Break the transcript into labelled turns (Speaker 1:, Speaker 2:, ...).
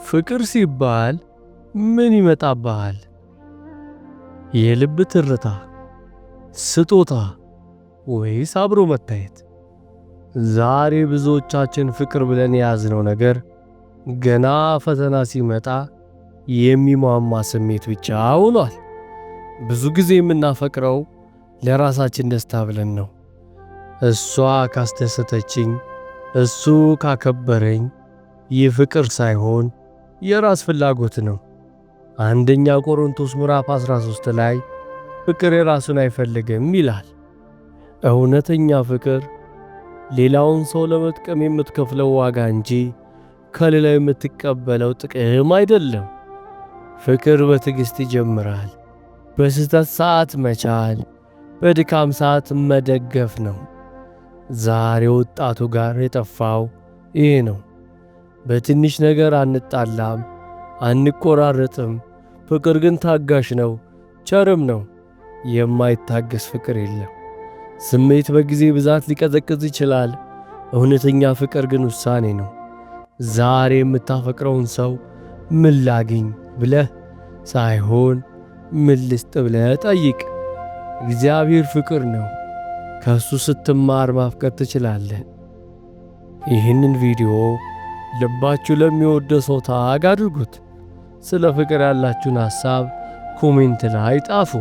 Speaker 1: ፍቅር ሲባል ምን ይመጣብሃል? የልብ ትርታ፣ ስጦታ ወይስ አብሮ መታየት? ዛሬ ብዙዎቻችን ፍቅር ብለን የያዝነው ነገር ገና ፈተና ሲመጣ የሚሟማ ስሜት ብቻ ሆኗል። ብዙ ጊዜ የምናፈቅረው ለራሳችን ደስታ ብለን ነው። እሷ ካስደሰተችኝ፣ እሱ ካከበረኝ፣ ይህ ፍቅር ሳይሆን የራስ ፍላጎት ነው። አንደኛ ቆሮንቶስ ምዕራፍ 13 ላይ ፍቅር የራሱን አይፈልግም ይላል። እውነተኛ ፍቅር ሌላውን ሰው ለመጥቀም የምትከፍለው ዋጋ እንጂ ከሌላው የምትቀበለው ጥቅም አይደለም። ፍቅር በትዕግሥት ይጀምራል። በስህተት ሰዓት መቻል፣ በድካም ሰዓት መደገፍ ነው። ዛሬ ወጣቱ ጋር የጠፋው ይህ ነው። በትንሽ ነገር አንጣላም፣ አንቆራረጥም። ፍቅር ግን ታጋሽ ነው፣ ቸርም ነው። የማይታገስ ፍቅር የለም። ስሜት በጊዜ ብዛት ሊቀዘቅዝ ይችላል። እውነተኛ ፍቅር ግን ውሳኔ ነው። ዛሬ የምታፈቅረውን ሰው ምን ላግኝ ብለህ ሳይሆን ምን ልስጥ ብለህ ጠይቅ። እግዚአብሔር ፍቅር ነው። ከእሱ ስትማር ማፍቀር ትችላለህ። ይህንን ቪዲዮ ልባችሁ ለሚወደው ሰው ታግ አድርጉት። ስለ ፍቅር ያላችሁን ሐሳብ ኮሜንት ላይ ጣፉ።